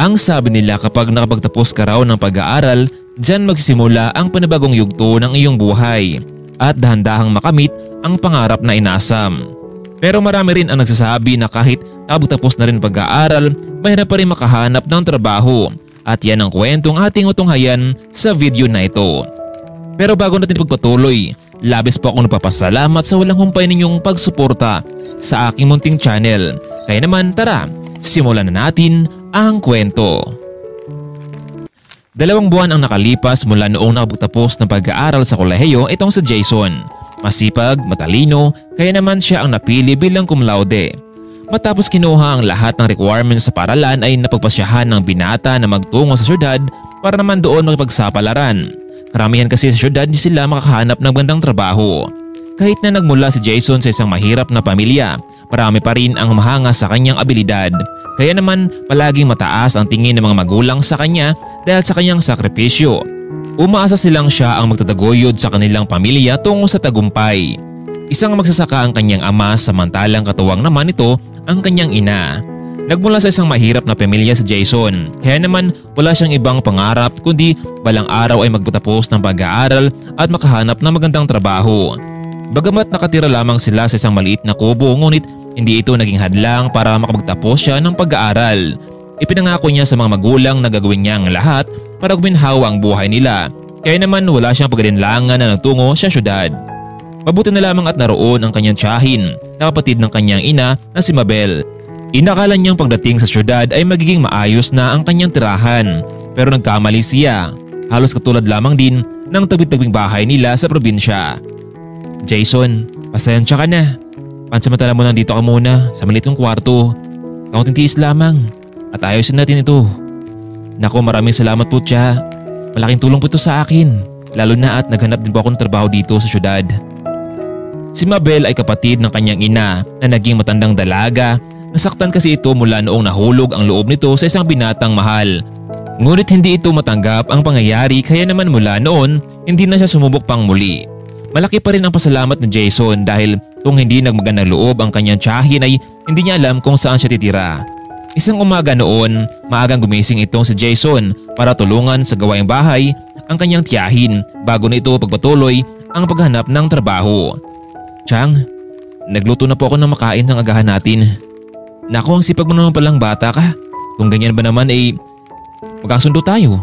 Ang sabi nila kapag nakapagtapos ka raw ng pag-aaral, diyan magsisimula ang panibagong yugto ng iyong buhay at dahan-dahang makamit ang pangarap na inasam. Pero marami rin ang nagsasabi na kahit nakapagtapos na rin pag-aaral, mahirap pa rin makahanap ng trabaho at yan ang kwentong ating utunghayan sa video na ito. Pero bago natin pagpatuloy, labis po akong napapasalamat sa walang humpay ninyong pagsuporta sa aking munting channel. Kaya naman tara, simulan na natin ang kwento. 2 buwan ang nakalipas mula noong nakapagtapos ng pag-aaral sa kolehiyo itong si Jason. Masipag, matalino, kaya naman siya ang napili bilang cum laude. Matapos kinuha ang lahat ng requirements sa paralan ay napagpasyahan ng binata na magtungo sa syudad para naman doon makipagsapalaran. Karamihan kasi sa syudad di sila makakahanap ng magandang trabaho. Kahit na nagmula si Jason sa isang mahirap na pamilya, marami pa rin ang mahanga sa kanyang abilidad. Kaya naman palaging mataas ang tingin ng mga magulang sa kanya dahil sa kanyang sakripisyo. Umaasa silang siya ang magtataguyod sa kanilang pamilya tungo sa tagumpay. Isang magsasaka ang kanyang ama samantalang katuwang naman ito ang kanyang ina. Nagmula sa isang mahirap na pamilya si Jason, kaya naman wala siyang ibang pangarap kundi balang araw ay magpatapos ng pag-aaral at makahanap ng magandang trabaho. Bagamat nakatira lamang sila sa isang maliit na kubo, ngunit hindi ito naging hadlang para makapagtapos siya ng pag-aaral. Ipinangako niya sa mga magulang na gagawin niya ang lahat para guminhawa ang buhay nila, kaya naman wala siyang pag-alinlangan na nagtungo sa syudad. Mabuti na lamang at naroon ang kanyang tiyahin na kapatid ng kanyang ina na si Mabel. Inakala niyang pagdating sa syudad ay magiging maayos na ang kanyang tirahan, pero nagkamali siya. Halos katulad lamang din ng tabi-tabing bahay nila sa probinsya. Jason, pasensya ka na. Pansamantala mo nandito ka muna sa maliit kong kwarto. Kaunting tiis lamang at ayusin natin ito. Naku, maraming salamat po, tiya. Malaking tulong po ito sa akin, lalo na at naghanap din po ako ng trabaho dito sa syudad. Si Mabel ay kapatid ng kanyang ina na naging matandang dalaga. Nasaktan kasi ito mula noong nahulog ang loob nito sa isang binatang mahal. Ngunit hindi ito matanggap ang pangyayari, kaya naman mula noon hindi na siya sumubok pang muli. Malaki pa rin ang pasalamat ni Jason dahil kung hindi nagmagandang loob ang kanyang tiyahin ay hindi niya alam kung saan siya titira. Isang umaga noon, maagang gumising itong si Jason para tulungan sa gawaing bahay ang kanyang tiyahin bago na ito pagpatuloy ang paghanap ng trabaho. Chang, nagluto na po ako ng makain ng agahan natin. Naku, ang sipag mo naman palang bata ka. Kung ganyan ba naman ay magkasundo tayo.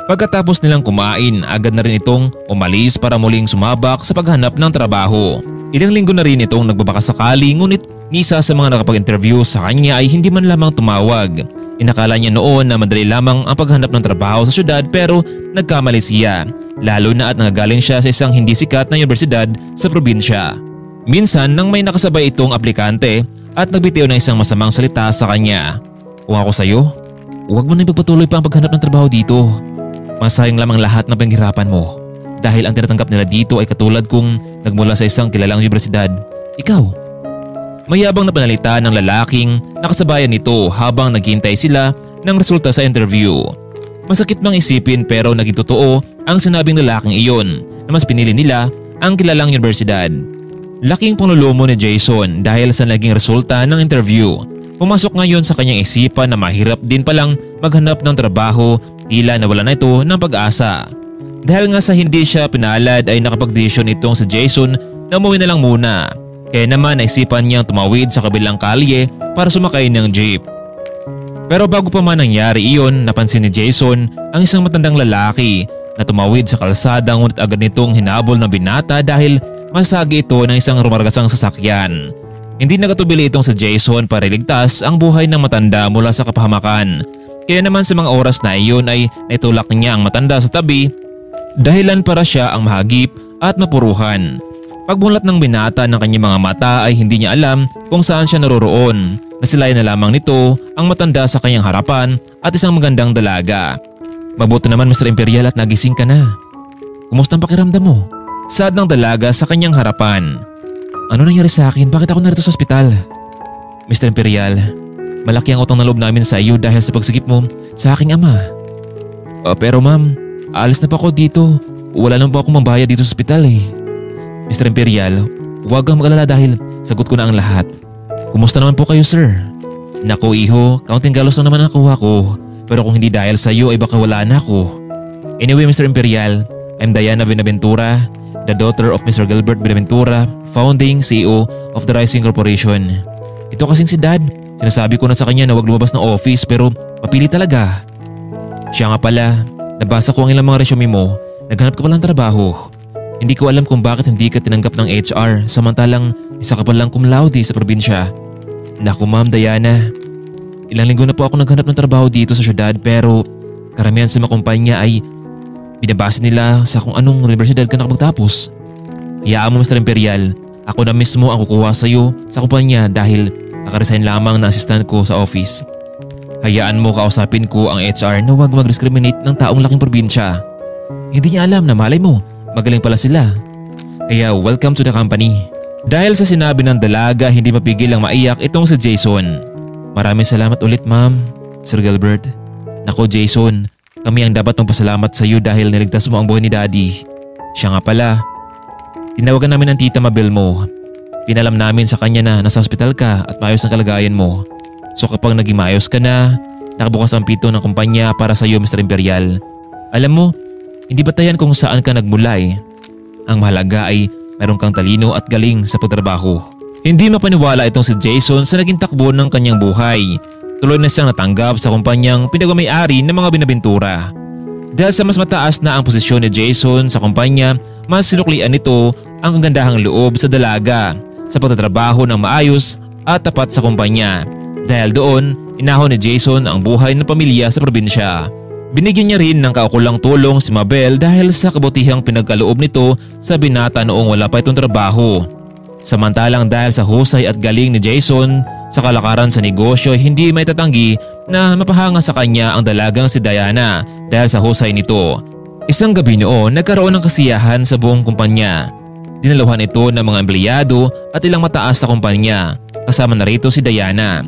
Pagkatapos nilang kumain, agad na rin itong umalis para muling sumabak sa paghanap ng trabaho. Ilang linggo na rin itong nagbabakasakali, ngunit ni isa sa mga nakapag-interview sa kanya ay hindi man lamang tumawag. Inakala niya noon na madali lamang ang paghanap ng trabaho sa syudad, pero nagkamali siya. Lalo na at nangagaling siya sa isang hindi sikat na universidad sa probinsya. Minsan nang may nakasabay itong aplikante at nagbitiw ng isang masamang salita sa kanya. Kung ako sa'yo, huwag mo na ipagpatuloy pa ang paghanap ng trabaho dito. Masayang lamang lahat ng panghirapan mo dahil ang tinatanggap nila dito ay katulad kung nagmula sa isang kilalang universidad. Ikaw. Mayabang na panalita ng lalaking nakasabayan nito habang naghintay sila ng resulta sa interview. Masakit mang isipin pero naging totoo ang sinabing lalaking iyon na mas pinili nila ang kilalang universidad. Laking panlulumo ni Jason dahil sa naging resulta ng interview. Pumasok ngayon sa kanyang isipan na mahirap din palang maghanap ng trabaho, tila nawala na ito ng pag-asa. Dahil nga sa hindi siya pinalad ay nakapag-desisyon itong si Jason na umuwi na lang muna. Kaya naman naisipan niyang tumawid sa kabilang kalye para sumakay ng jeep. Pero bago pa man nangyari iyon, napansin ni Jason ang isang matandang lalaki na tumawid sa kalsada, ngunit agad nitong hinabol ng binata dahil masagi ito ng isang rumargasang sasakyan. Hindi nagatubili itong si Jason para iligtas ang buhay ng matanda mula sa kapahamakan. Kaya naman sa mga oras na iyon ay naitulak niya ang matanda sa tabi, dahilan para siya ang mahagip at mapuruhan. Pagmulat ng binata ng kanyang mga mata ay hindi niya alam kung saan siya naroroon. Nasilayan na lamang nito ang matanda sa kanyang harapan at isang magandang dalaga. Mabuti naman, Mr. Imperial, at nagising ka na. Kumusta ang pakiramdam mo? Sad ng dalaga sa kanyang harapan. Ano nangyari sa akin? Bakit ako narito sa ospital? Mr. Imperial, malaki ang utang na loob namin sa iyo dahil sa pagsigip mo sa aking ama. Pero ma'am, alis na pa ako dito. Wala naman po akong mambayad dito sa ospital eh. Mr. Imperial, huwag kang mag-alala dahil sagot ko na ang lahat. Kumusta naman po kayo, sir? Naku iho, kaunting galos lang naman nakuha ko. Pero kung hindi dahil sa iyo ay baka wala na ako. Anyway Mr. Imperial, I'm Diana Benaventura, the daughter of Mr. Gilbert Benaventura, founding CEO of the Rising Corporation. Ito kasing si Dad, sinasabi ko na sa kanya na huwag lumabas ng office pero papili talaga. Siya nga pala, nabasa ko ang ilang mga resume mo, naghanap ka palang trabaho. Hindi ko alam kung bakit hindi ka tinanggap ng HR samantalang isa ka palang cum laude sa probinsya. Naku Ma'am Diana, ilang linggo na po ako naghanap ng trabaho dito sa syudad pero karamihan sa mga kumpanya ay binabase nila sa kung anong universidad ka nakapagtapos. Hayaan mo Mr. Imperial, ako na mismo ang kukuha sa iyo sa kumpanya dahil nakaresign lamang na assistant ko sa office. Hayaan mo kausapin ko ang HR na huwag mag-discriminate ng taong laking probinsya. Hindi niya alam na malay mo, magaling pala sila. Kaya welcome to the company. Dahil sa sinabi ng dalaga, hindi mapigil ang maiyak itong si Jason. Maraming salamat ulit Ma'am, Sir Gilbert. Nako Jason, kami ang dapat magpasalamat sa iyo dahil niligtas mo ang buhay ni Daddy. Siya nga pala, tinawagan namin ang tita Mabel mo. Pinalam namin sa kanya na nasa hospital ka at maayos ang kalagayan mo. So kapag naging maayos ka na, nakabukas ang pito ng kumpanya para sa iyo Mr. Imperial. Alam mo, hindi batayan kung saan ka nagmula eh. Ang mahalaga ay meron kang talino at galing sa pagtrabaho. Hindi mapaniwala itong si Jason sa naging takbo ng kanyang buhay. Tuloy na siyang natanggap sa kumpanyang pinagmamay-ari ng mga Benaventura. Dahil sa mas mataas na ang posisyon ni Jason sa kumpanya, mas sinuklian nito ang kagandahang loob sa dalaga sa pagtatrabaho ng maayos at tapat sa kumpanya. Dahil doon, inahon ni Jason ang buhay ng pamilya sa probinsya. Binigyan niya rin ng kaukulang tulong si Mabel dahil sa kabutihang pinagkaloob nito sa binata noong wala pa itong trabaho. Samantalang dahil sa husay at galing ni Jason sa kalakaran sa negosyo, hindi may tatanggi na mapahanga sa kanya ang dalagang si Diana dahil sa husay nito. Isang gabi noon, nagkaroon ng kasiyahan sa buong kumpanya. Dinaluhan ito ng mga empleyado at ilang mataas sa kumpanya, kasama na rito si Diana.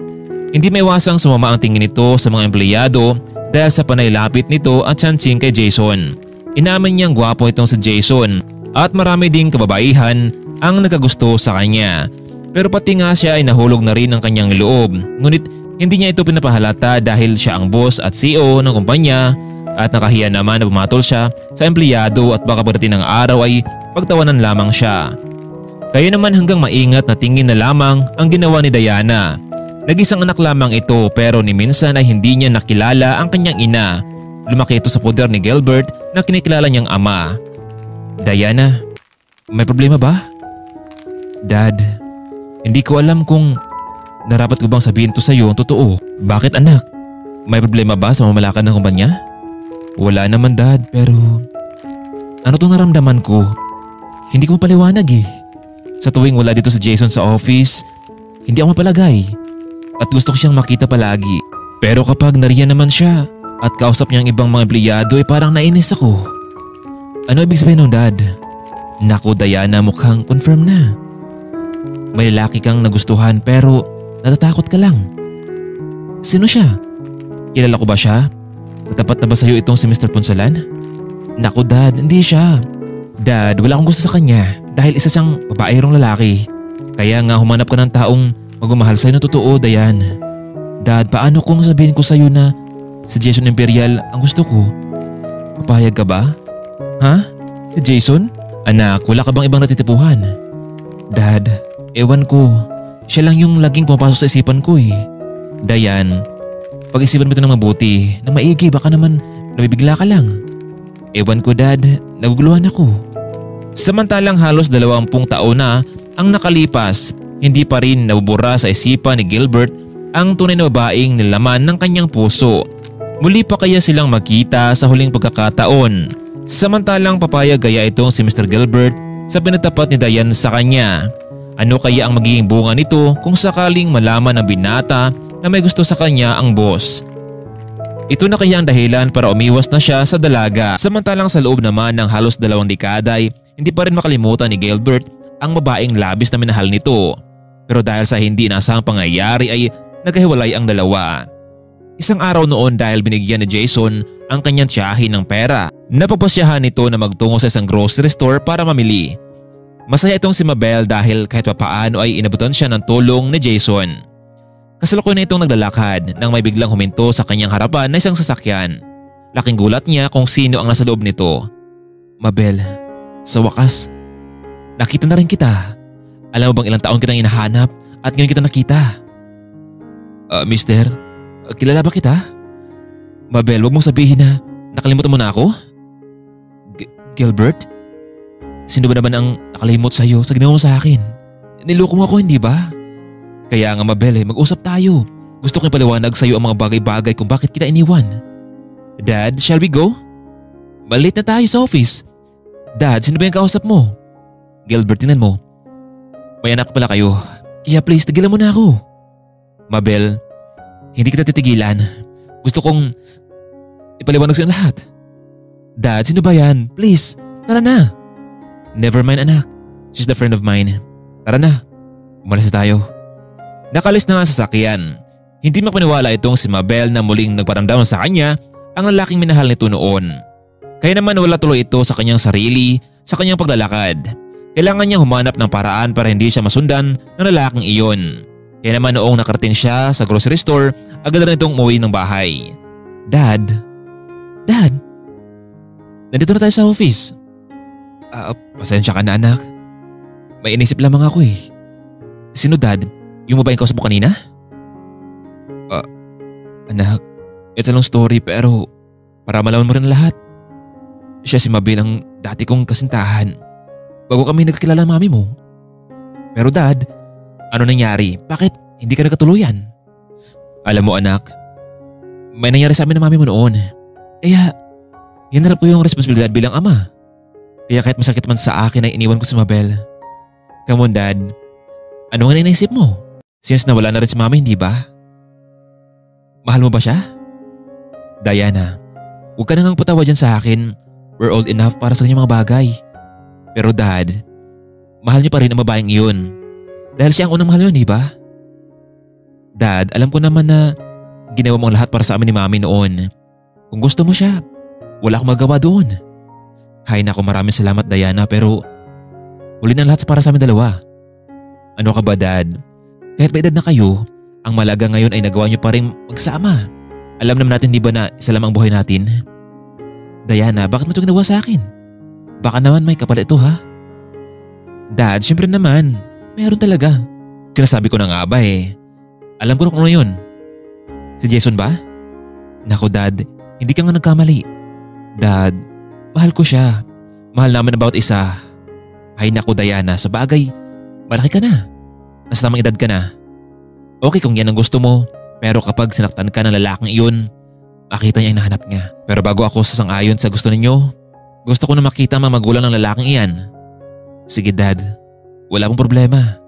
Hindi may wasang sumama ang tingin nito sa mga empleyado dahil sa panay lapit nito at chansing kay Jason. Inamin niyang gwapo itong si Jason at marami ding kababaihan ang nagkagusto sa kanya. Pero pati nga siya ay nahulog na rin ang kanyang loob. Ngunit hindi niya ito pinapahalata dahil siya ang boss at CEO ng kumpanya at nakahiya naman na pumatol siya sa empleyado at baka pagdating ng araw ay pagtawanan lamang siya. Kaya naman hanggang maingat na tingin na lamang ang ginawa ni Diana. Nag-isang anak lamang ito pero ni minsan ay hindi niya nakilala ang kanyang ina. Lumaki ito sa poder ni Gilbert na kinikilala niyang ama. Diana, may problema ba? Dad, hindi ko alam kung narapat ko bang sabihin to sa iyo ang totoo. Bakit anak? May problema ba sa mamalakan ng kumpanya? Wala naman Dad, pero ano tong naramdaman ko? Hindi ko mapaliwanag eh. Sa tuwing wala dito si Jason sa office, hindi ako mapalagay. At gusto ko siyang makita palagi. Pero kapag nariyan naman siya at kausap niya ang ibang mga empleyado ay parang nainis ako. Ano ibig sabihin nun Dad? Naku Diana, mukhang confirm na. May lalaki kang nagustuhan pero natatakot ka lang. Sino siya? Kilala ko ba siya? Natapat na ba sa'yo itong si Mr. Ponsalan? Naku Dad, hindi siya. Dad, wala akong gusto sa kanya dahil isa siyang babaerong lalaki. Kaya nga humanap ka ng taong magmamahal sa'yo na totoo, Dayan. Dad, paano kung sabihin ko sa'yo na si Jason Imperial ang gusto ko? Papayag ka ba? Ha? Si Jason? Anak, wala ka bang ibang natitipuhan? Dad, ewan ko. Siya lang yung laging pumapasok sa isipan ko eh. Dayan, pag-isipan mo ito ng mabuti, na maigi, baka naman nabibigla ka lang. Ewan ko Dad, naguguluhan ako. Samantalang halos 20 taon na ang nakalipas, hindi pa rin nabubura sa isipan ni Gilbert ang tunay na babaeng nilaman ng kanyang puso. Muli pa kaya silang magkita sa huling pagkakataon? Samantalang papayag kaya itong si Mr. Gilbert sa pinagtapat ni Diane sa kanya? Ano kaya ang magiging bunga nito kung sakaling malaman ng binata na may gusto sa kanya ang boss? Ito na kaya ang dahilan para umiwas na siya sa dalaga. Samantalang sa loob naman ng halos 2 dekada ay hindi pa rin makalimutan ni Gilbert ang babaeng labis na minahal nito. Pero dahil sa hindi inaasahang pangyayari ay nagkahiwalay ang dalawa. Isang araw noon dahil binigyan ni Jason ang kanyang tiyahin ng pera, napagpasyahan nito na magtungo sa isang grocery store para mamili. Masaya itong si Mabel dahil kahit papaano ay inabutan siya ng tulong ni Jason. Kasalukuyan na itong naglalakad nang may biglang huminto sa kanyang harapan na isang sasakyan. Laking gulat niya kung sino ang nasa loob nito. Mabel, sa wakas, nakita na rin kita. Alam mo bang ilang taon kitang hinahanap at ngayon kita nakita? Mister, kilala ba kita? Mabel, wag mong sabihin na nakalimutan mo na ako? Gilbert? Sino ba naman ang nakalimot sa'yo sa ginawa mo sa akin? Niloko mo ako, hindi ba? Kaya nga Mabel, mag-usap tayo. Gusto kong ipaliwanag sa'yo ang mga bagay-bagay kung bakit kita iniwan. Dad, shall we go? Malate na tayo sa office. Dad, sino ba yung kausap mo? Gilbert, tingnan mo. May anak pala kayo. Kaya please, tigilan mo na ako. Mabel, hindi kita titigilan. Gusto kong ipaliwanag sa'yo lahat. Dad, sino ba yan? Please, tara na. Never mind anak. She's the friend of mine. Tara na. Umalis na tayo. Nakalis na nga sa sasakyan. Hindi mapaniwala itong si Mabel na muling nagparamdam sa kanya ang lalaking minahal nito noon. Kaya naman wala tuloy ito sa kanyang sarili, sa kanyang paglalakad. Kailangan niyang humanap ng paraan para hindi siya masundan ng lalaking iyon. Kaya naman noong nakarating siya sa grocery store, agad na itong umuwi ng bahay. Dad? Dad? Nandito na tayo sa office. Pasensya ka na anak. May inisip lamang ako eh. Sino Dad? Yung babaeng kausap mo kanina? Anak, it's a long story pero para malaman mo rin lahat. Siya si Mabel ang dati kong kasintahan. Bago kami nagkakilala ng mami mo. Pero Dad, ano nangyari? Bakit hindi ka nagkatuluyan? Alam mo anak, may nangyari sa amin ng mami mo noon. Kaya, hinarap ko yung responsibilidad bilang ama. Kaya kahit masakit man sa akin ay iniwan ko si Mabel. Come on Dad, ano nga naisip mo? Since nawala na rin si mami, hindi ba? Mahal mo ba siya? Diana, huwag ka nang patawa dyan sa akin. We're old enough para sa kanyang mga bagay. Pero Dad, mahal niyo pa rin ang babaeng iyon. Dahil siya ang unang mahal niyo, hindi ba? Dad, alam ko naman na ginawa mo ang lahat para sa amin ni mami noon. Kung gusto mo siya, wala akong magawa doon. Hay naku, maraming salamat Diana pero huli na lahat para sa amin dalawa. Ano ka ba Dad? Kahit may edad na kayo, ang malaga ngayon ay nagawa niyo pa rin magsama. Alam naman natin di ba na isa lamang buhay natin? Diana, bakit mo ito ginawa sa akin? Baka naman may kapalit ito ha? Dad, syempre naman. Meron talaga. Sinasabi ko na nga ba eh. Alam ko na kung ano yun. Si Jason ba? Naku Dad, hindi ka nga nagkamali. Dad, mahal ko siya. Mahal namin na bawat isa. Ay naku Diana, sa bagay, malaki ka na. Nasa tamang edad ka na. Okay kung yan ang gusto mo, pero kapag sinaktan ka ng lalaking iyon, makita niya ang nahanap niya. Pero bago ako sasang-ayon sa gusto ninyo, gusto ko na makita ang mga magulang ng lalaking iyan. Sige Dad, wala akong problema.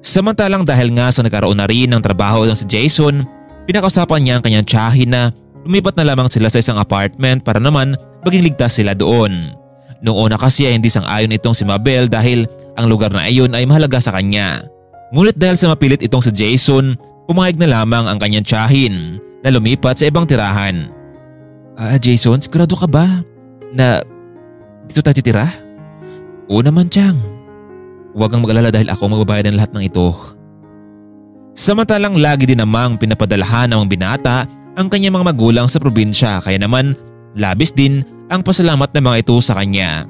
Samantalang dahil nga sa nagkaroon na rin ng trabaho ng si Jason, pinakausapan niya ang kanyang tiyahin na lumipat na lamang sila sa isang apartment para naman maging ligtas sila doon. Noong una kasi ay hindi sang-ayon itong si Mabel dahil ang lugar na iyon ay mahalaga sa kanya. Ngunit dahil sa mapilit itong si Jason, pumayag na lamang ang kanyang tiyahin na lumipat sa ibang tirahan. Jason, sigurado ka ba na dito tayo titira? Oo naman tiyang. Huwag kang mag-alala dahil ako magbabayad ng lahat ng ito. Samantalang lagi din namang pinapadalahan ng binata ang kanyang mga magulang sa probinsya kaya naman labis din ang pasalamat ng mga ito sa kanya.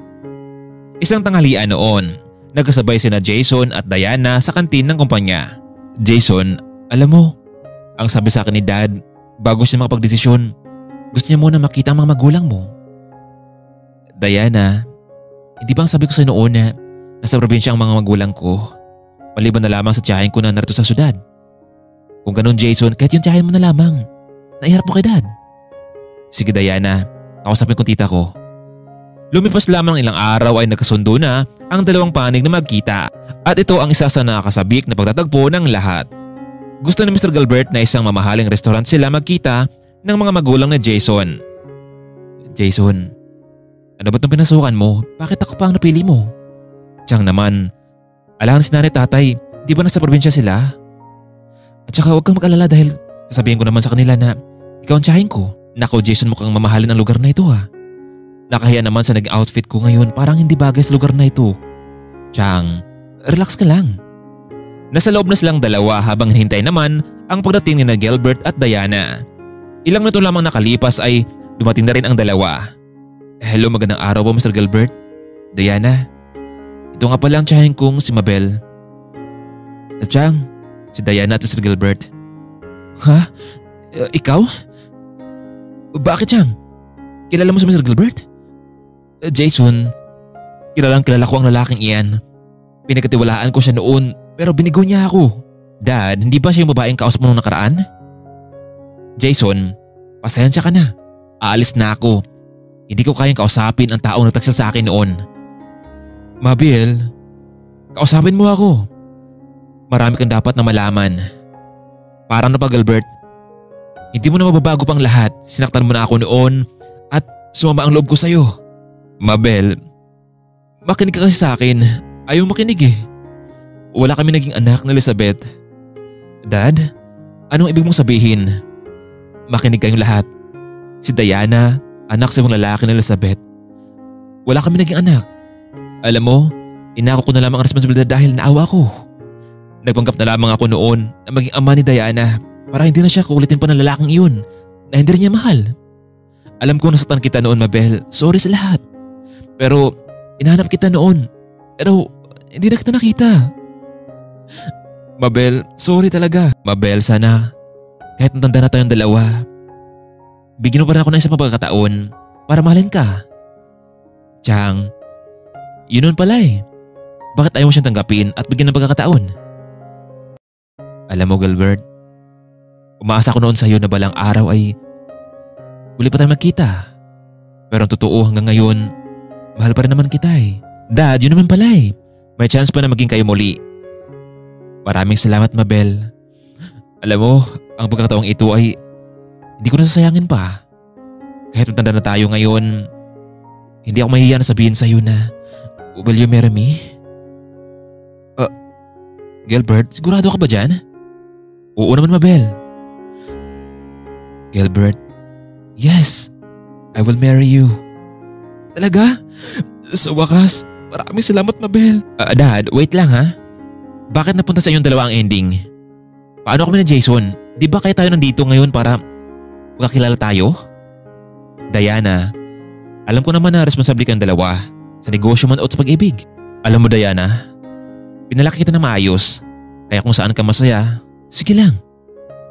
Isang tanghalian noon, nagkasabay sina Jason at Diana sa kantin ng kumpanya. Jason, alam mo, ang sabi sa akin ni Dad, bago siya makapagdesisyon, gusto niya muna makita ang mga magulang mo. Diana, hindi bang sabi ko sa noon na nasa probinsya ang mga magulang ko, maliban na lamang sa tiyahin ko na narito sa syudad? Kung ganun Jason, kahit yung tiyahin mo na lamang, naiharap mo kay Dad. Sige Diana, kausapin ko tita ko. Lumipas lamang ng ilang araw ay nagkasundo na ang dalawang panig na magkita at ito ang isa sa nakakasabik na pagtatagpo ng lahat. Gusto ni Mr. Gilbert na isang mamahaling restaurant sila magkita ng mga magulang ni Jason. Jason, ano ba itong pinasukan mo? Bakit ako pa ang napili mo? Tiyang naman, alahan si nanay tatay, di ba nasa probinsya sila? At saka huwag kang mag-alala dahil sasabihin ko naman sa kanila na ikaw ang tiyahin ko. Nako Jason, mukhang mamahalin ang lugar na ito ha. Nakahiya naman sa nag-outfit ko ngayon, parang hindi bagay sa lugar na ito. Tiyang, relax ka lang. Nasa loob na silang dalawa habang hinihintay naman ang pagdating ni Gilbert at Diana. Ilang minuto lamang nakalipas ay dumating na rin ang dalawa. Hello, magandang araw po Mr. Gilbert. Diana, ito nga pala ang tiyahin kong si Mabel. Tiyang, si Diana at Mr. Gilbert. Ha? Ikaw? Bakit tiyang? Kilala mo si Mr. Gilbert? Jason, kilala ko ang lalaking iyan. Pinagkatiwalaan ko siya noon pero binigo niya ako. Dad, hindi ba siya yung babaeng kausap mo nung nakaraan? Jason, pasensya ka na. Aalis na ako. Hindi ko kayang kausapin ang taong nagtaksel sa akin noon. Mabel, kausapin mo ako. Marami kang dapat na malaman. Parang na pa Gilbert, hindi mo na mababago pang lahat. Sinaktan mo na ako noon at sumama ang loob ko sa'yo. Mabel, makinig ka kasi sa akin. Ayaw makinig eh. Wala kami naging anak na Elizabeth. Dad, anong ibig mong sabihin? Makinig kayong lahat. Si Diana, anak sa mga lalaki na Elizabeth. Wala kami naging anak. Alam mo, inako ko na lamang ang responsibilidad dahil naawa ko. Nagpanggap na lamang ako noon na maging ama ni Diana para hindi na siya kulitin pa ng lalaking iyon na hindi rin niya mahal. Alam ko nasaktan kita noon, Mabel. Sorry sa lahat. Pero inahanap kita noon. Pero hindi na kita nakita. Mabel, sorry talaga. Mabel, sana kahit natanda na tayong dalawa, bigyan mo pa rin ako ng isang pagkakataon para mahalin ka. Tiyang, yun nun pala eh. Bakit ayaw mo siyang tanggapin at bigyan ng pagkakataon? Alam mo Gilbert, umaasa ko noon sa iyo na balang araw ay muli pa tayo magkita. Pero ang totoo hanggang ngayon, mahal pa rin naman kita eh. Dad, yun naman pala eh. May chance pa na maging kayo muli. Maraming salamat Mabel. Alam mo, ang pagkakataong ito ay hindi ko nasasayangin pa. Kahit matanda na tayo ngayon, hindi ako mahihiya na sabihin sa iyo na will you marry me? Gilbert, sigurado ka ba dyan? Oo naman Mabel. Gilbert, yes, I will marry you. Talaga? Sa wakas, maraming salamat Mabel. Dad, wait lang ha. Bakit napunta sa inyong dalawa ang ending? Paano kami na Jason? Di ba kaya tayo nandito ngayon para magkakilala tayo? Diana, alam ko naman na responsable kang dalawa sa negosyo man o sa pag-ibig. Alam mo Diana, pinalaki kita na maayos. Kaya kung saan ka masaya, sige lang.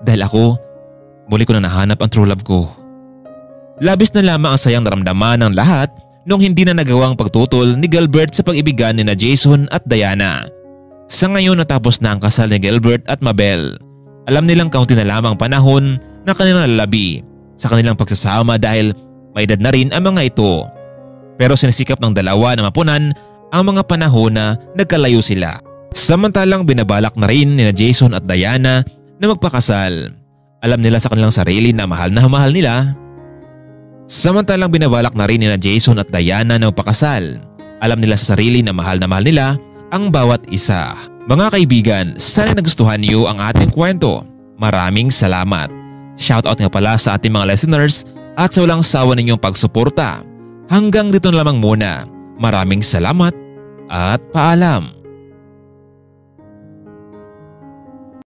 Dahil ako, muli ko na nahanap ang true love ko. Labis na lamang ang sayang naramdaman ng lahat nung hindi na nagawang pagtutol ni Gilbert sa pag-ibigan ni na Jason at Diana. Sa ngayon natapos na ang kasal ni Gilbert at Mabel. Alam nilang kaunti na lamang panahon na kanilang lalabi sa kanilang pagsasama dahil may edad na rin ang mga ito. Pero sinisikap ng dalawa na mapunan ang mga panahon na nagkalayo sila. Samantalang binabalak na rin ni na Jason at Diana na magpakasal. Alam nila sa kanilang sarili na mahal nila. Samantalang binabalak na rin ni na Jason at Diana na magpakasal. Alam nila sa sarili na mahal nila ang bawat isa. Mga kaibigan, sana nagustuhan niyo ang ating kwento. Maraming salamat. Shoutout nga pala sa ating mga listeners at sa walang sawa ninyong pagsuporta. Hanggang dito na lamang muna. Maraming salamat at paalam.